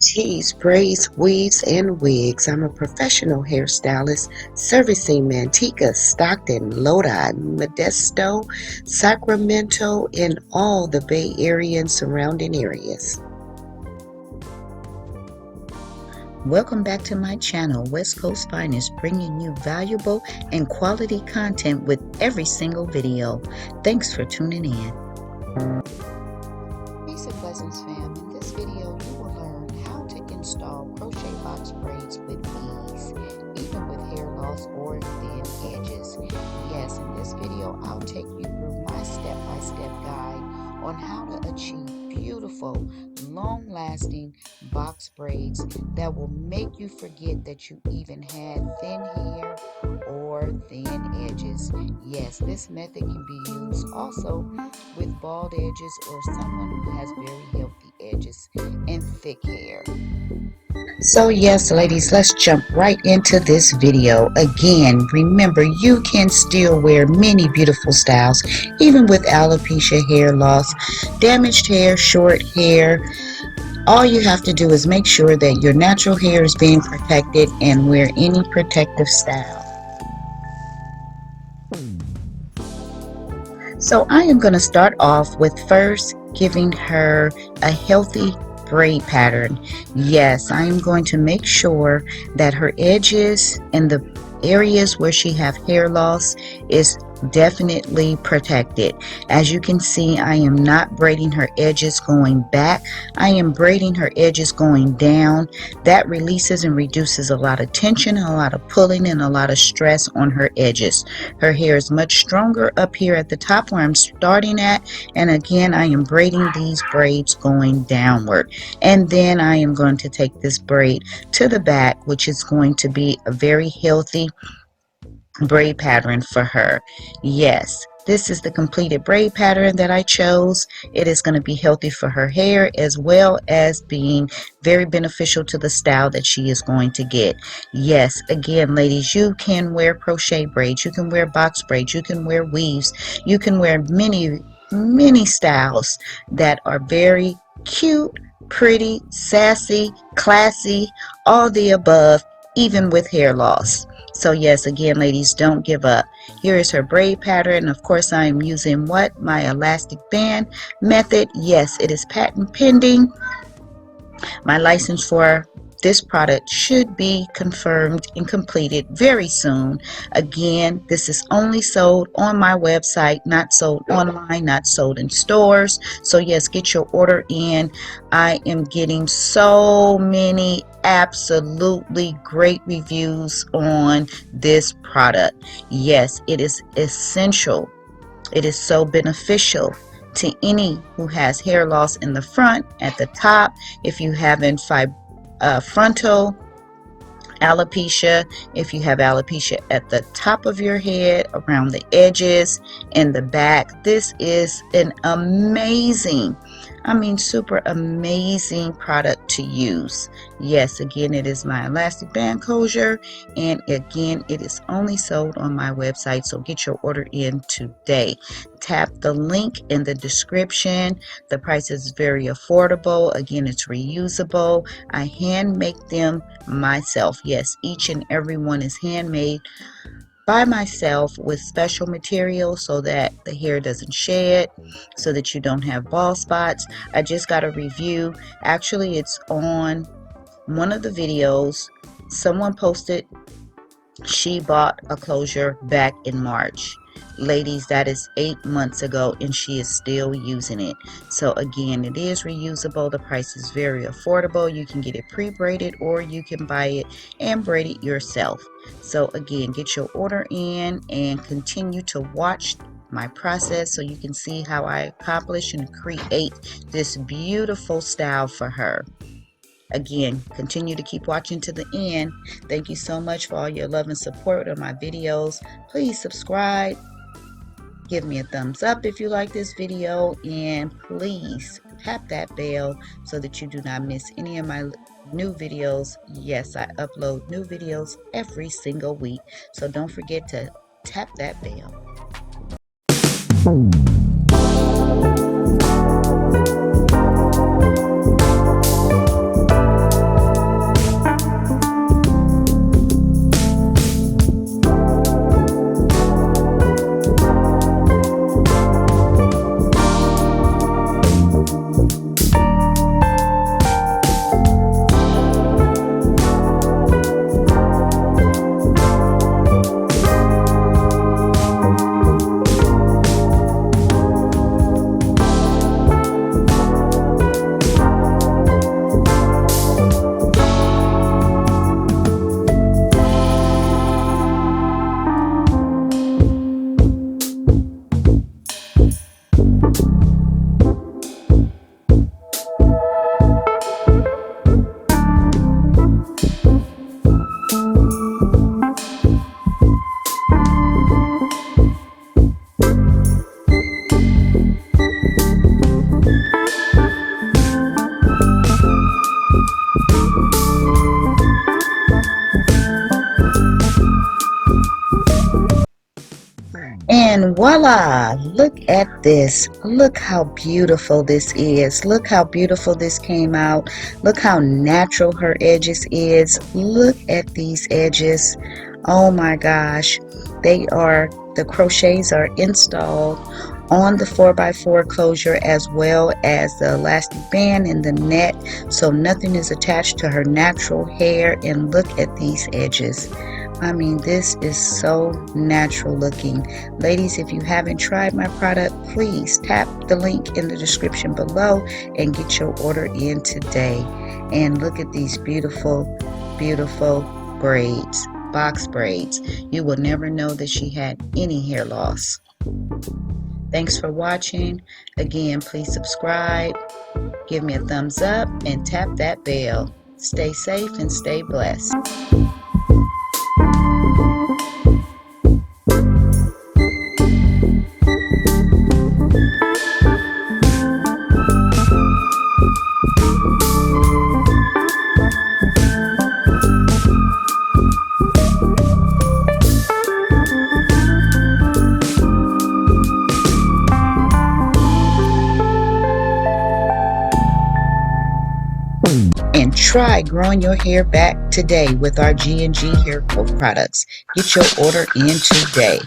Tees, braids, weaves, and wigs. I'm a professional hairstylist servicing Manteca, Stockton, Lodi, Modesto, Sacramento, and all the Bay Area and surrounding areas. Welcome back to my channel, West Coast Finest, bringing you valuable and quality content with every single video. Thanks for tuning in. Peace and blessings, fam. In this video, you will learn how to install crochet box braids with ease, even with hair loss or thin edges. Yes, in this video, I'll take you through my step-by-step guide on how to achieve beautiful, long-lasting box braids that will make you forget that you even had thin hair or thin edges. Yes, this method can be used also with bald edges or someone who has very healthy edges and thick hair. So yes, ladies, let's jump right into this video. Again, remember, you can still wear many beautiful styles, even with alopecia, hair loss, damaged hair, short hair. All you have to do is make sure that your natural hair is being protected and wear any protective style. So I am going to start off with first giving her a healthy braid pattern. Yes, I am going to make sure that her edges and the areas where she have hair loss is definitely protected. As you can see, I am not braiding her edges going back. I am braiding her edges going down. That releases and reduces a lot of tension, a lot of pulling, and a lot of stress on her edges. Her hair is much stronger up here at the top where I'm starting at, and again I am braiding these braids going downward, and then I am going to take this braid to the back, which is going to be a very healthy braid pattern for her. Yes, this is the completed braid pattern that I chose. It is going to be healthy for her hair as well as being very beneficial to the style that she is going to get. Yes, again, ladies, you can wear crochet braids, you can wear box braids, you can wear weaves, you can wear many styles that are very cute, pretty, sassy, classy, all the above, even with hair loss. So yes, again, ladies, don't give up. Here is her braid pattern. Of course, I am using my elastic band method. Yes, it is patent pending. My license for this product should be confirmed and completed very soon. Again, this is only sold on my website, not sold online, not sold in stores. So yes, get your order in. I am getting so many absolutely great reviews on this product. Yes, it is essential. It is so beneficial to any who has hair loss in the front, at the top, if you haven't frontal alopecia, if you have alopecia at the top of your head, around the edges, in the back. This is an amazing, I mean super amazing product to use. Yes, again, it is my elastic band closure, and again, it is only sold on my website, so get your order in today. Tap the link in the description. The price is very affordable. Again, it's reusable. I hand make them myself. Yes, each and every one is handmade by myself with special material so that the hair doesn't shed, so that you don't have bald spots. I just got a review. Actually, it's on one of the videos. Someone posted she bought a closure back in March. Ladies, that is 8 months ago, and she is still using it. So again, it is reusable. The price is very affordable. You can get it pre-braided, or you can buy it and braid it yourself. So again, get your order in and continue to watch my process so you can see how I accomplish and create this beautiful style for her. Again, continue to keep watching to the end. Thank you so much for all your love and support on my videos. Please subscribe. Give me a thumbs up if you like this video, and please tap that bell so that you do not miss any of my new videos. Yes, I upload new videos every single week, so don't forget to tap that bell. Voila! Look at this. Look how beautiful this is. Look how beautiful this came out. Look how natural her edges is. Look at these edges. Oh my gosh. The crochets are installed on the 4x4 closure as well as the elastic band and the net, so nothing is attached to her natural hair. And look at these edges. I mean, this is so natural looking. Ladies, if you haven't tried my product, please tap the link in the description below and get your order in today. And look at these beautiful, beautiful braids, box braids. You will never know that she had any hair loss. Thanks for watching. Again, please subscribe, give me a thumbs up, and tap that bell. Stay safe and stay blessed. And try growing your hair back today with our G&G hair growth products. Get your order in today.